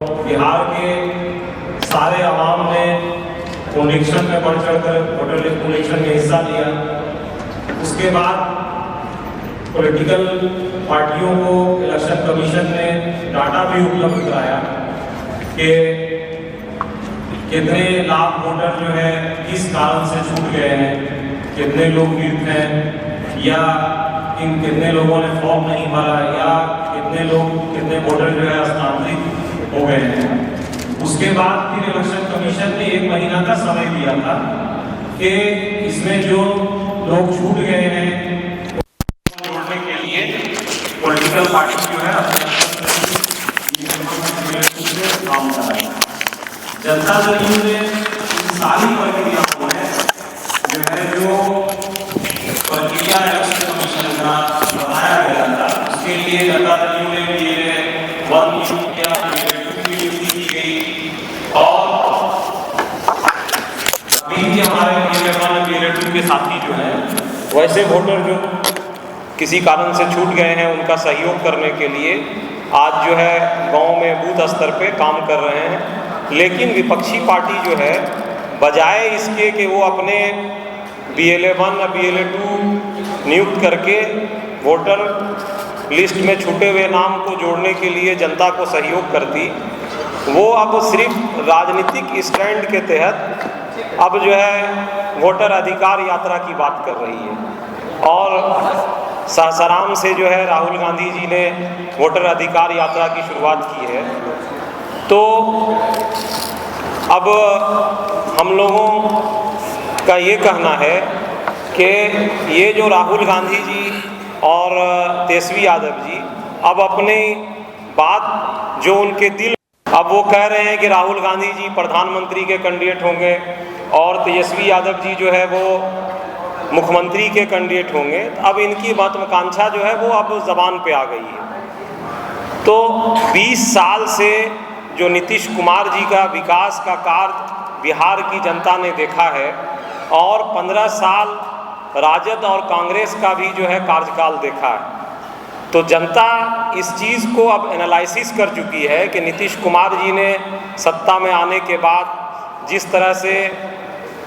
बिहार के सारे आवाम ने इलेक्शन में बढ़ चढ़कर वोटर इलेक्शन में हिस्सा लिया। उसके बाद पॉलिटिकल पार्टियों को इलेक्शन कमीशन ने डाटा भी उपलब्ध कराया कि कितने लाख वोटर जो है किस कारण से छूट गए हैं, कितने लोग मृत हैं, या इन कितने लोगों ने फॉर्म नहीं भरा, या कितने वोटर जो है स्थानांतरित हो गए हैं। उसके बाद फिर इलेक्शन कमीशन ने 1 महीना का समय दिया था कि इसमें जो लोग छूट गए हैं जोड़ने के लिए पॉलिटिकल पार्टी जो है अपने काम कर रही है। जनता दल यू ने सारी प्रक्रियाओं में जो है जो प्रक्रिया इलेक्शन कमीशन का बनाया गया था उसके लिए जनता दल यू ने हमारे के साथी जो हैं वैसे वोटर जो किसी कारण से छूट गए हैं उनका सहयोग करने के लिए आज जो है गांव में बूथ स्तर पे काम कर रहे हैं। लेकिन विपक्षी पार्टी जो है बजाय इसके कि वो अपने BLA1 या BLA2 नियुक्त करके वोटर लिस्ट में छूटे हुए नाम को जोड़ने के लिए जनता को सहयोग करती, वो अब सिर्फ राजनीतिक स्टैंड के तहत अब जो है वोटर अधिकार यात्रा की बात कर रही है। और सासाराम से जो है राहुल गांधी जी ने वोटर अधिकार यात्रा की शुरुआत की है। तो अब हम लोगों का ये कहना है कि ये जो राहुल गांधी जी और तेजस्वी यादव जी अब अपनी बात जो उनके दिल, अब वो कह रहे हैं कि राहुल गांधी जी प्रधानमंत्री के कैंडिडेट होंगे और तेजस्वी यादव जी जो है वो मुख्यमंत्री के कैंडिडेट होंगे। अब इनकी महत्वाकांक्षा जो है वो अब ज़बान पे आ गई है। तो 20 साल से जो नीतीश कुमार जी का विकास का कार्य बिहार की जनता ने देखा है और 15 साल राजद और कांग्रेस का भी जो है कार्यकाल देखा है, तो जनता इस चीज़ को अब एनालिसिस कर चुकी है कि नीतीश कुमार जी ने सत्ता में आने के बाद जिस तरह से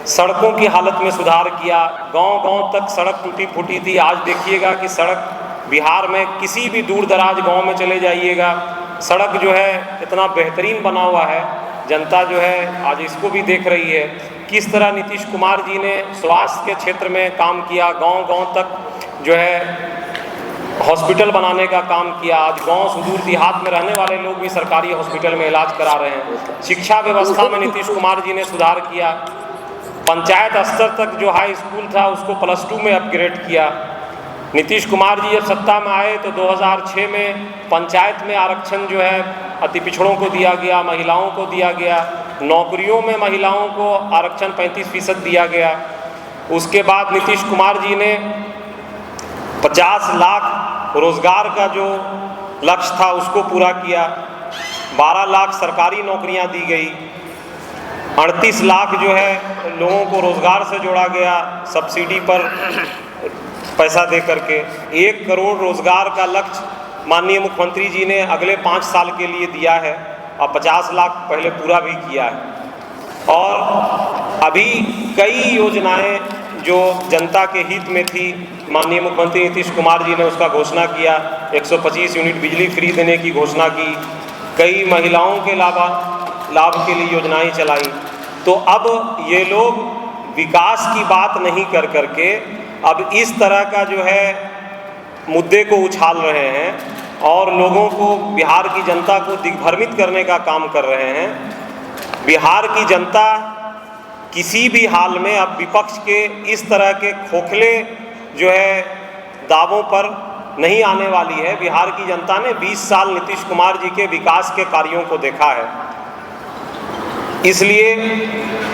सड़कों की हालत में सुधार किया, गांव-गांव तक सड़क टूटी फूटी थी, आज देखिएगा कि सड़क बिहार में किसी भी दूर दराज गांव में चले जाइएगा सड़क जो है इतना बेहतरीन बना हुआ है। जनता जो है आज इसको भी देख रही है किस तरह नीतीश कुमार जी ने स्वास्थ्य के क्षेत्र में काम किया, गांव-गांव तक जो है हॉस्पिटल बनाने का काम किया। आज गांव सुदूर देहात में रहने वाले लोग भी सरकारी हॉस्पिटल में इलाज करा रहे हैं। शिक्षा व्यवस्था में नीतीश कुमार जी ने सुधार किया। पंचायत स्तर तक जो हाई स्कूल था उसको +2 में अपग्रेड किया। नीतीश कुमार जी जब सत्ता में आए तो 2006 में पंचायत में आरक्षण जो है अति पिछड़ों को दिया गया, महिलाओं को दिया गया, नौकरियों में महिलाओं को आरक्षण 35% दिया गया। उसके बाद नीतीश कुमार जी ने 50 लाख रोजगार का जो लक्ष्य था उसको पूरा किया। 12 लाख सरकारी नौकरियां दी गई, 38 लाख जो है लोगों को रोजगार से जोड़ा गया सब्सिडी पर पैसा दे करके। 1 करोड़ रोजगार का लक्ष्य माननीय मुख्यमंत्री जी ने अगले 5 साल के लिए दिया है और 50 लाख पहले पूरा भी किया है। और अभी कई योजनाएं जो जनता के हित में थी माननीय मुख्यमंत्री नीतीश कुमार जी ने उसका घोषणा किया। 125 यूनिट बिजली फ्री देने की घोषणा की, कई महिलाओं के लाभ के लिए योजनाएं चलाई। तो अब ये लोग विकास की बात नहीं कर करके अब इस तरह का जो है मुद्दे को उछाल रहे हैं और लोगों को, बिहार की जनता को दिग्भ्रमित करने का काम कर रहे हैं। बिहार की जनता किसी भी हाल में अब विपक्ष के इस तरह के खोखले जो है दावों पर नहीं आने वाली है। बिहार की जनता ने 20 साल नीतीश कुमार जी के विकास के कार्यों को देखा है। इसलिए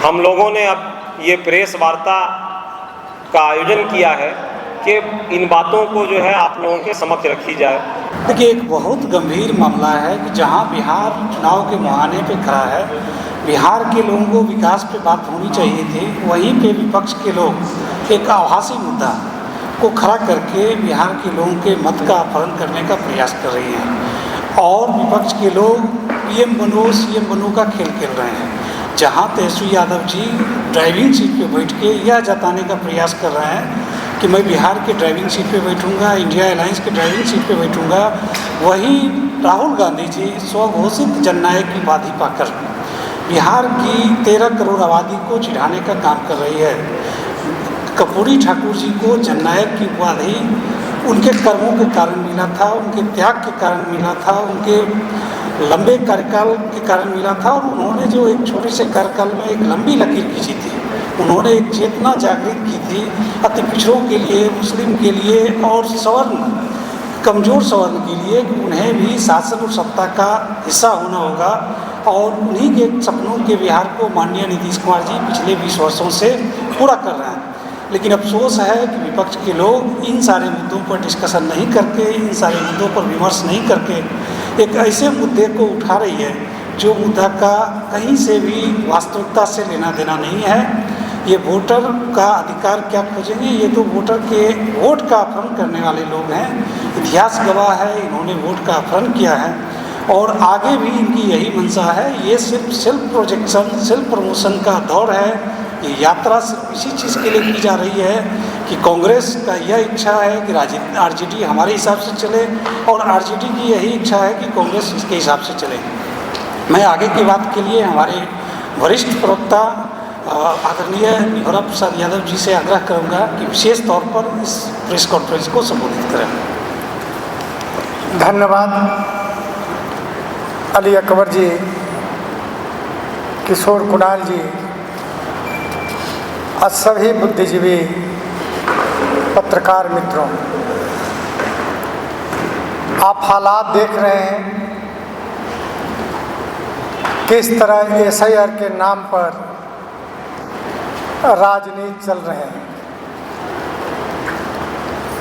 हम लोगों ने अब ये प्रेस वार्ता का आयोजन किया है कि इन बातों को जो है आप लोगों के समक्ष रखी जाए। देखिए, एक बहुत गंभीर मामला है कि जहां बिहार चुनाव के मुहाने पे खड़ा है, बिहार के लोगों को विकास पे बात होनी चाहिए थी, वहीं पे विपक्ष के लोग एक आभासी मुद्दा को खड़ा करके बिहार के लोगों के मत का अपहरण करने का प्रयास कर रही हैं। और विपक्ष के लोग पीएम बनो सीएम बनो का खेल खेल रहे हैं, जहां तेजस्वी यादव जी ड्राइविंग सीट पे बैठ के यह जताने का प्रयास कर रहे हैं कि मैं बिहार के ड्राइविंग सीट पे बैठूंगा, इंडिया अलायंस के ड्राइविंग सीट पे बैठूंगा, वहीं राहुल गांधी जी स्वघोषित जननायक की उपाधि पाकर बिहार की 13 करोड़ आबादी को चिढ़ाने का काम कर रही है। कर्पूरी ठाकुर जी को जननायक की उपाधि उनके कर्मों के कारण मिला था, उनके त्याग के कारण मिला था, उनके लंबे कार्यकाल के कारण मिला था, और उन्होंने जो एक छोटे से कार्यकाल में एक लंबी लकीर खींची थी, उन्होंने एक चेतना जागृत की थी अति पिछड़ों के लिए, मुस्लिम के लिए और सवर्ण कमज़ोर सवर्ण के लिए कि उन्हें भी शासन और सत्ता का हिस्सा होना होगा, और उन्हीं के सपनों के बिहार को माननीय नीतीश कुमार जी पिछले 20 वर्षों से पूरा कर रहे हैं। लेकिन अफसोस है कि विपक्ष के लोग इन सारे मुद्दों पर डिस्कशन नहीं करके, इन सारे मुद्दों पर विमर्श नहीं करके एक ऐसे मुद्दे को उठा रही है जो मुद्दा का कहीं से भी वास्तविकता से लेना देना नहीं है। ये वोटर का अधिकार क्या खोजेंगे, ये तो वोटर के वोट का अपहरण करने वाले लोग हैं। इतिहास गवाह है, इन्होंने वोट का अपहरण किया है और आगे भी इनकी यही मंशा है। ये सिर्फ सेल्फ प्रोजेक्शन, सेल्फ प्रमोशन का दौर है। ये यात्रा सिर्फ इसी चीज़ के लिए की जा रही है कि कांग्रेस का यह इच्छा है कि आरजेडी हमारे हिसाब से चले, और आरजेडी की यही इच्छा है कि कांग्रेस इसके हिसाब से चले। मैं आगे की बात के लिए हमारे वरिष्ठ प्रवक्ता आदरणीय निहोरा प्रसाद यादव जी से आग्रह करूंगा कि विशेष तौर पर इस प्रेस कॉन्फ्रेंस को संबोधित करें। धन्यवाद अली अकबर जी, किशोर कुणाल जी और सभी बुद्धिजीवी पत्रकार मित्रों। आप हालात देख रहे हैं किस तरह एसआईआर के नाम पर राजनीति चल रहे हैं।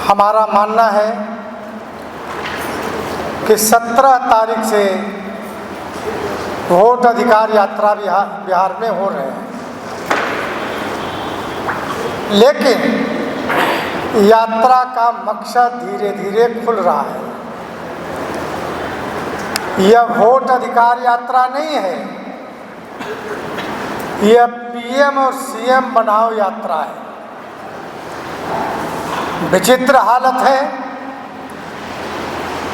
हमारा मानना है कि 17 तारीख से वोट अधिकार यात्रा बिहार में हो रहे हैं, लेकिन यात्रा का मकसद धीरे धीरे खुल रहा है। यह वोट अधिकार यात्रा नहीं है, यह पीएम और सीएम बनाओ यात्रा है। विचित्र हालत है।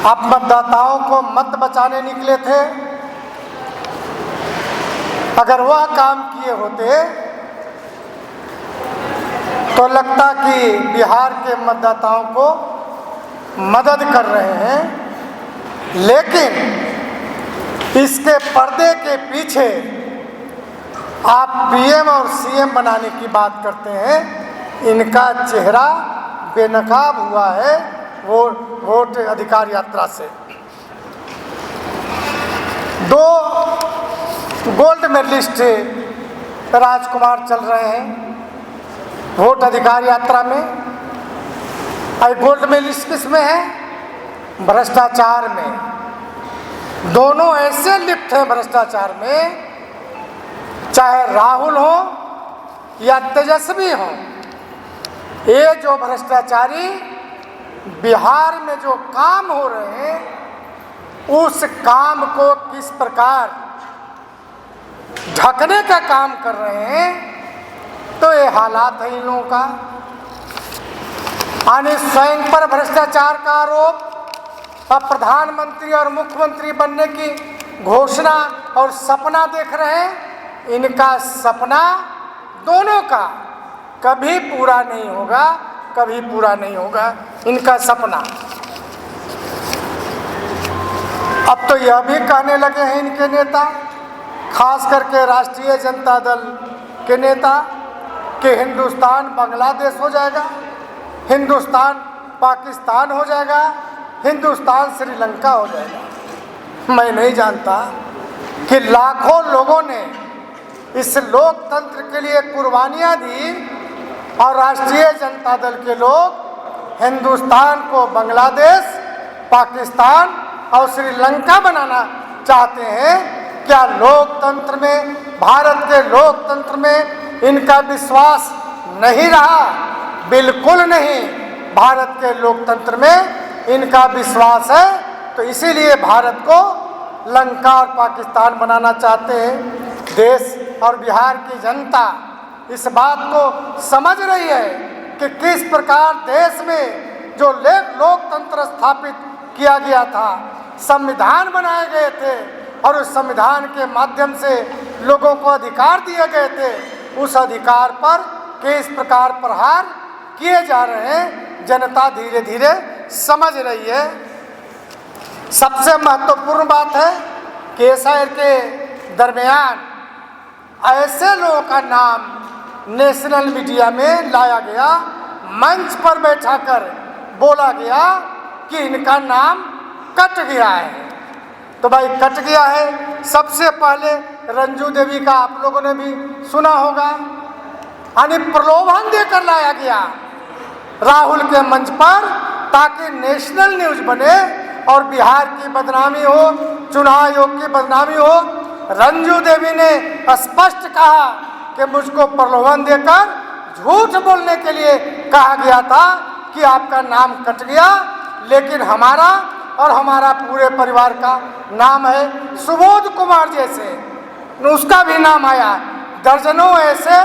आप मतदाताओं को मत बचाने निकले थे, अगर वह काम किए होते तो लगता कि बिहार के मतदाताओं को मदद कर रहे हैं, लेकिन इसके पर्दे के पीछे आप पीएम और सीएम बनाने की बात करते हैं। इनका चेहरा बेनकाब हुआ है वोट अधिकार यात्रा से। 2 गोल्ड मेडलिस्ट राजकुमार चल रहे हैं वोट अधिकार यात्रा में। और गोल्ड मेडलिस्ट किस में है? भ्रष्टाचार में। दोनों ऐसे लिप्त हैं भ्रष्टाचार में, चाहे राहुल हो या तेजस्वी हो। ये जो भ्रष्टाचारी बिहार में जो काम हो रहे हैं, उस काम को किस प्रकार ढकने का काम कर रहे हैं, तो ये हालात है इन लोगों का। आने स्वयं पर भ्रष्टाचार का आरोप, अब प्रधानमंत्री और मुख्यमंत्री बनने की घोषणा और सपना देख रहे हैं। इनका सपना दोनों का कभी पूरा नहीं होगा, कभी पूरा नहीं होगा इनका सपना। अब तो यह भी कहने लगे हैं इनके नेता, खास करके राष्ट्रीय जनता दल के नेता, कि हिंदुस्तान बांग्लादेश हो जाएगा, हिंदुस्तान पाकिस्तान हो जाएगा, हिंदुस्तान श्रीलंका हो जाएगा। मैं नहीं जानता कि लाखों लोगों ने इस लोकतंत्र के लिए कुर्बानियां दी और राष्ट्रीय जनता दल के लोग हिंदुस्तान को बांग्लादेश, पाकिस्तान और श्रीलंका बनाना चाहते हैं। क्या लोकतंत्र में, भारत के लोकतंत्र में इनका विश्वास नहीं रहा? बिल्कुल नहीं। भारत के लोकतंत्र में इनका विश्वास है, तो इसीलिए भारत को लंका और पाकिस्तान बनाना चाहते हैं। देश और बिहार की जनता इस बात को समझ रही है कि किस प्रकार देश में जो लोकतंत्र स्थापित किया गया था, संविधान बनाए गए थे और उस संविधान के माध्यम से लोगों को अधिकार दिए गए थे, उस अधिकार पर किस प्रकार प्रहार किए जा रहे हैं, जनता धीरे धीरे समझ रही है। सबसे महत्वपूर्ण बात है कि एसआईआर के दरमियान ऐसे लोगों का नाम नेशनल मीडिया में लाया गया, मंच पर बैठाकर बोला गया कि इनका नाम कट गया है। तो भाई कट गया है, सबसे पहले रंजू देवी का आप लोगों ने भी सुना होगा, यानी प्रलोभन देकर लाया गया राहुल के मंच पर ताकि नेशनल न्यूज बने और बिहार की बदनामी हो, चुनाव आयोग की बदनामी हो। रंजू देवी ने स्पष्ट कहा कि मुझको प्रलोभन देकर झूठ बोलने के लिए कहा गया था कि आपका नाम कट गया, लेकिन हमारा और हमारा पूरे परिवार का नाम है सुबोध कुमार जैसे, उसका भी नाम आया। दर्जनों ऐसे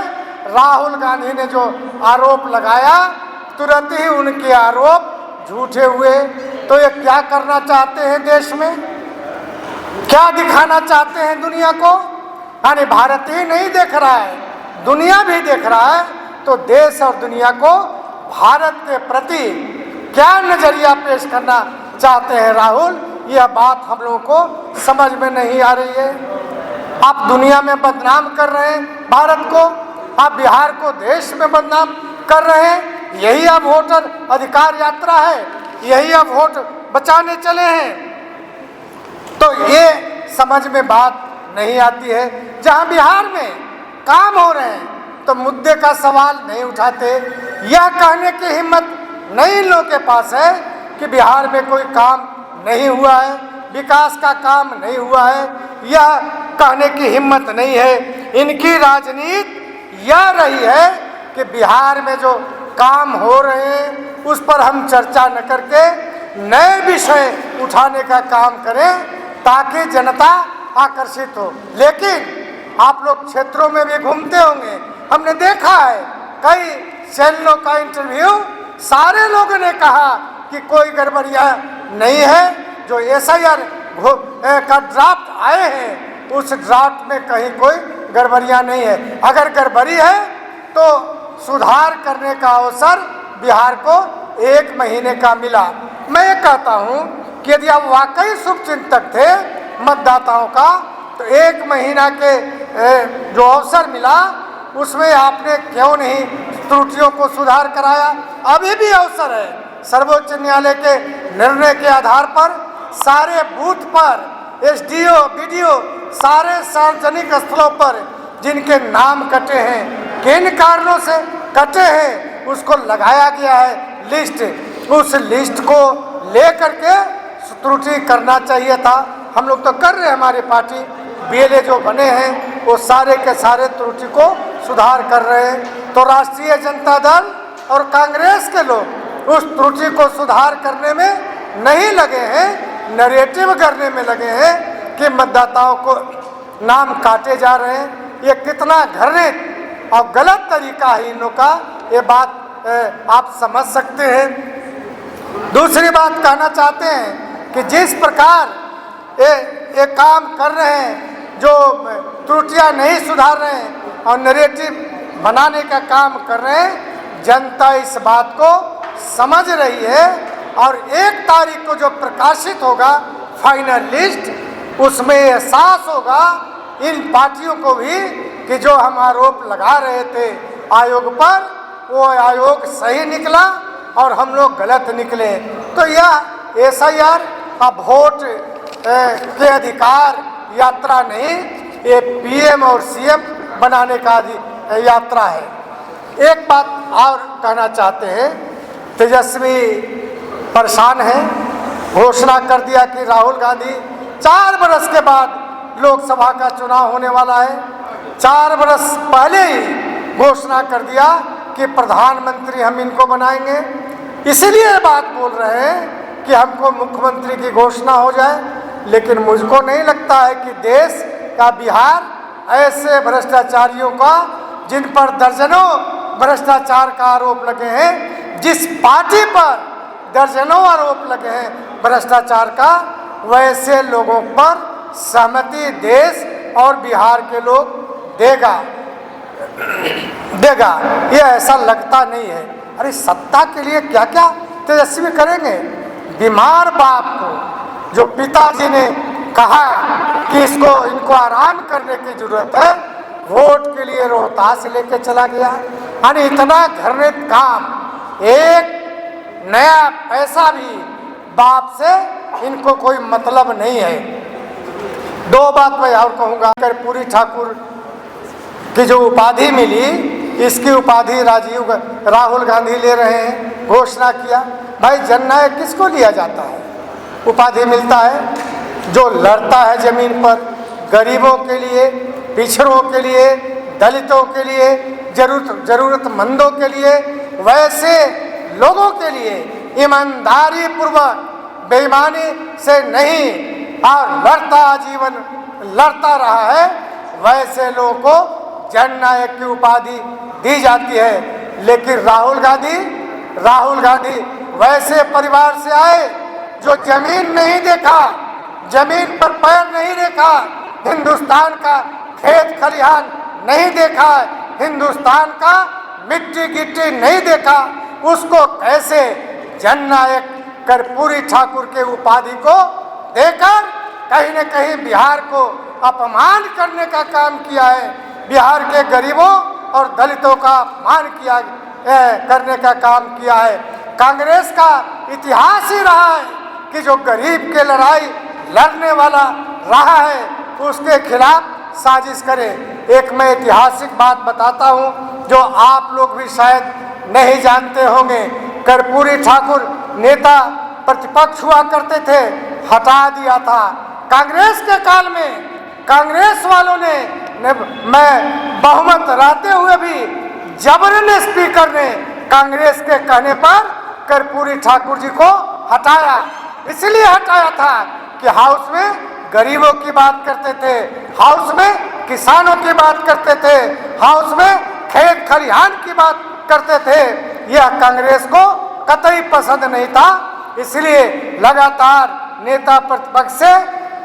राहुल गांधी ने जो आरोप लगाया, तुरंत ही उनके आरोप झूठे हुए। तो ये क्या करना चाहते हैं देश में, क्या दिखाना चाहते हैं दुनिया को? यानी भारत ही नहीं देख रहा है, दुनिया भी देख रहा है। तो देश और दुनिया को भारत के प्रति क्या नजरिया पेश करना चाहते हैं राहुल, यह बात हम लोगों को समझ में नहीं आ रही है। आप दुनिया में बदनाम कर रहे हैं भारत को, आप बिहार को देश में बदनाम कर रहे हैं। यही अब वोटर अधिकार यात्रा है, यही अब वोट बचाने चले हैं। तो ये समझ में बात नहीं आती है। जहां बिहार में काम हो रहे हैं तो मुद्दे का सवाल नहीं उठाते। यह कहने की हिम्मत नहीं इन लोगों के पास है कि बिहार में कोई काम नहीं हुआ है, विकास का काम नहीं हुआ है, यह कहने की हिम्मत नहीं है। इनकी राजनीति यह रही है कि बिहार में जो काम हो रहे हैं उस पर हम चर्चा न करके नए विषय उठाने का काम करें ताकि जनता आकर्षित हो। लेकिन आप लोग क्षेत्रों में भी घूमते होंगे, हमने देखा है कई चैनलों का इंटरव्यू, सारे लोगों ने कहा कि कोई गड़बड़ियां नहीं है। जो एसआईआर का ड्राफ्ट आए हैं उस ड्राफ्ट में कहीं कोई गड़बड़ियां नहीं है। अगर गड़बड़ी है तो सुधार करने का अवसर बिहार को 1 महीने का मिला। मैं ये कहता हूँ कि यदि आप वाकई शुभचिंतक थे मतदाताओं का, तो 1 महीना के जो अवसर मिला उसमें आपने क्यों नहीं त्रुटियों को सुधार कराया? अभी भी अवसर है। सर्वोच्च न्यायालय के निर्णय के आधार पर सारे बूथ पर एसडीओ बीडीओ सारे सार्वजनिक स्थलों पर जिनके नाम कटे हैं, किन कारणों से कटे हैं, उसको लगाया गया है लिस्ट। उस लिस्ट को लेकर के त्रुटि करना चाहिए था। हम लोग तो कर रहे हैं, हमारी पार्टी बीएलए जो बने हैं वो सारे के सारे त्रुटि को सुधार कर रहे हैं। तो राष्ट्रीय जनता दल और कांग्रेस के लोग उस त्रुटि को सुधार करने में नहीं लगे हैं, नैरेटिव करने में लगे हैं कि मतदाताओं को नाम काटे जा रहे हैं। ये कितना घृणित और गलत तरीका है इन लोगों का, ये बात आप समझ सकते हैं। दूसरी बात कहना चाहते हैं कि जिस प्रकार ये काम कर रहे हैं, जो त्रुटियां नहीं सुधार रहे हैं और नैरेटिव बनाने का काम कर रहे हैं, जनता इस बात को समझ रही है। और 1 तारीख को जो प्रकाशित होगा फाइनल लिस्ट, उसमें एहसास होगा इन पार्टियों को भी कि जो हम आरोप लगा रहे थे आयोग पर, वो आयोग सही निकला और हम लोग गलत निकले। तो यह एसआईआर अब वोट के अधिकार यात्रा नहीं, ये पीएम और सीएम बनाने का यात्रा है। एक बात और कहना चाहते हैं, तेजस्वी परेशान है, घोषणा कर दिया कि राहुल गांधी 4 बरस के बाद लोकसभा का चुनाव होने वाला है। 4 बरस पहले ही घोषणा कर दिया कि प्रधानमंत्री हम इनको बनाएंगे। इसीलिए बात बोल रहे हैं कि हमको मुख्यमंत्री की घोषणा हो जाए। लेकिन मुझको नहीं लगता है कि देश का बिहार ऐसे भ्रष्टाचारियों का, जिन पर दर्जनों भ्रष्टाचार का आरोप लगे हैं, जिस पार्टी पर दर्जनों आरोप लगे हैं भ्रष्टाचार का, वैसे लोगों पर सहमति देश और बिहार के लोग देगा ये ऐसा लगता नहीं है। अरे सत्ता के लिए क्या क्या तेजस्वी करेंगे। बीमार बाप को जो पिताजी ने कहा कि इनको आराम करने की जरूरत है, वोट के लिए रोहतास लेके चला गया। यानी इतना घृणित काम, एक नया पैसा भी बाप से इनको कोई मतलब नहीं है। दो बात मैं और कहूँगा। कर्पूरी ठाकुर की जो उपाधि मिली, इसकी उपाधि राहुल गांधी ले रहे हैं, घोषणा किया। भाई जननायक किसको लिया जाता है? उपाधि मिलता है जो लड़ता है जमीन पर, गरीबों के लिए, पिछड़ों के लिए, दलितों के लिए, जरूरतमंदों के लिए, वैसे लोगों के लिए ईमानदारी पूर्वक, बेईमानी से नहीं, और लड़ता आजीवन लड़ता रहा है, वैसे लोगों को जननायक की उपाधि दी जाती है। लेकिन राहुल गांधी वैसे परिवार से आए जो जमीन नहीं देखा, जमीन पर पैर नहीं रखा, हिंदुस्तान का खेत खलिहान नहीं देखा, हिंदुस्तान का मिट्टी गिट्टी नहीं देखा, उसको कैसे जननायक कर्पूरी ठाकुर के उपाधि को देकर कहीं न कहीं बिहार को अपमान करने का काम किया है, बिहार के गरीबों और दलितों का अपमान करने का काम किया है। कांग्रेस का इतिहास ही रहा है कि जो गरीब के लड़ाई लड़ने वाला रहा है उसके खिलाफ साजिश करे। एक मैं ऐतिहासिक बात बताता हूँ जो आप लोग भी शायद नहीं जानते होंगे। कर्पूरी ठाकुर नेता प्रतिपक्ष हुआ करते थे, हटा दिया था कांग्रेस के काल में। कांग्रेस वालों ने मैं बहुमत रहते हुए भी जबरन स्पीकर ने कांग्रेस के कहने पर कर्पूरी ठाकुर जी को हटाया। इसलिए हटाया था कि हाउस में गरीबों की बात करते थे, हाउस में किसानों की बात करते थे, हाउस में खेत खलिहान की बात करते थे। यह कांग्रेस को कतई पसंद नहीं था, इसलिए लगातार नेता प्रतिपक्ष से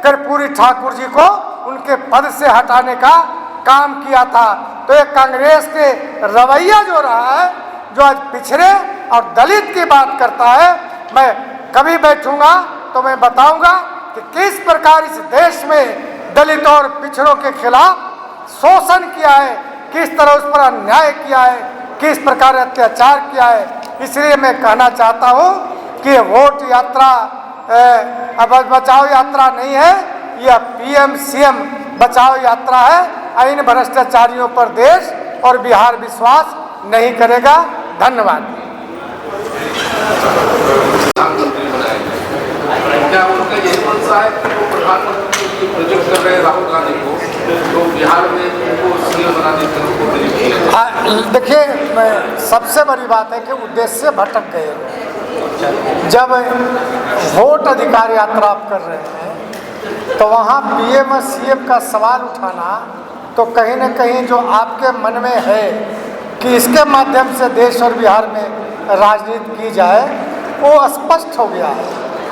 कर्पूरी ठाकुर जी को उनके पद से हटाने का काम किया था। तो ये कांग्रेस के रवैया जो रहा है, जो आज पिछड़े और दलित की बात करता है, मैं कभी बैठूंगा तो मैं बताऊंगा कि किस प्रकार इस देश में दलित और पिछड़ों के खिलाफ शोषण किया है, किस तरह उस पर अन्याय किया है, किस प्रकार अत्याचार किया है। इसलिए मैं कहना चाहता हूँ कि वोट यात्रा अब बचाओ यात्रा नहीं है, यह पीएम सीएम बचाओ यात्रा है। इन भ्रष्टाचारियों पर देश और बिहार विश्वास नहीं करेगा। धन्यवाद। क्या उनका यही मंशा है कि वो प्रधानमंत्री की प्रोजेक्ट कर रहे हैं राहुल गांधी को, तो बिहार में उनको सीएम बनाने की? देखिए, सबसे बड़ी बात है कि उद्देश्य भटक गए। जब वोट अधिकार यात्रा आप कर रहे हैं तो वहाँ पीएम और सीएम का सवाल उठाना तो कहीं न कहीं जो आपके मन में है कि इसके माध्यम से देश और बिहार में राजनीति की जाए, वो स्पष्ट हो गया है।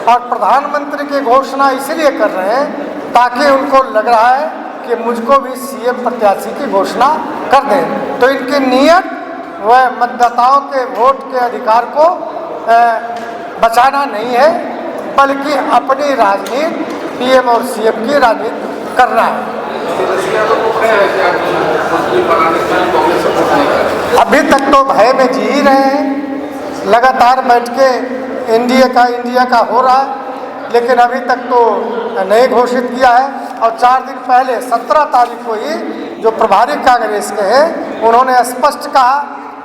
और प्रधानमंत्री की घोषणा इसलिए कर रहे हैं ताकि उनको लग रहा है कि मुझको भी सीएम प्रत्याशी की घोषणा कर दें। तो इनकी नीयत वह मतदाताओं के वोट के अधिकार को बचाना नहीं है, बल्कि अपनी राजनीति पीएम और सीएम की राजनीति करना है। अभी तक तो भय में जी ही रहे हैं, लगातार बैठ के इंडिया का हो रहा है, लेकिन अभी तक तो नहीं घोषित किया है। और 4 दिन पहले 17 तारीख को ही जो प्रभारी कांग्रेस के हैं उन्होंने स्पष्ट कहा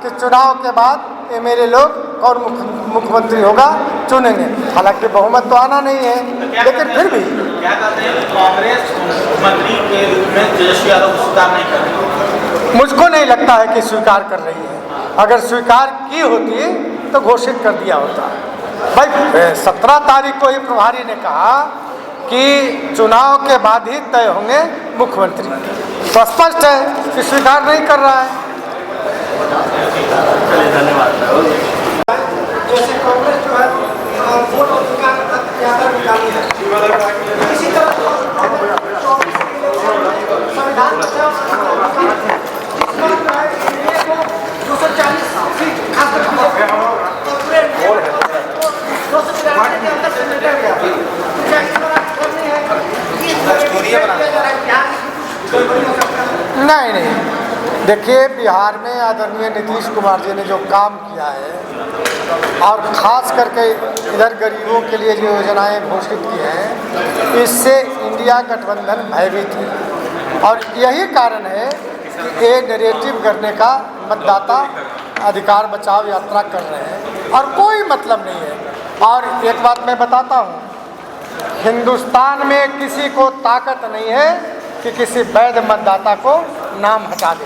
कि चुनाव के बाद एमएलए लोग और मुख्यमंत्री होगा चुनेंगे। हालांकि बहुमत तो आना नहीं है, लेकिन फिर भी क्या कहते हैं कांग्रेस मुख्यमंत्री के रूप में तेजस्वी यादव को स्वीकार नहीं कर रही? मुझको नहीं लगता है कि स्वीकार कर रही है। अगर स्वीकार की होती तो घोषित कर दिया होता। भाई 17 तारीख को ही प्रभारी ने कहा कि चुनाव के बाद ही तय होंगे मुख्यमंत्री। तो स्पष्ट है कि स्वीकार नहीं कर रहा है। जैसे कांग्रेस जो है वोट अधिकार ज़्यादा निकाली है, इसी तरह संविधान नहीं, देखिए बिहार में आदरणीय नीतीश कुमार जी ने जो काम किया है और ख़ास करके इधर गरीबों के लिए जो योजनाएं घोषित की हैं, इससे इंडिया गठबंधन भयभीत है। और यही कारण है कि ये नैरेटिव करने का मतदाता अधिकार बचाव यात्रा कर रहे हैं और कोई मतलब नहीं है। और एक बात मैं बताता हूँ, हिंदुस्तान में किसी को ताकत नहीं है कि किसी वैध मतदाता को नाम हटा दे।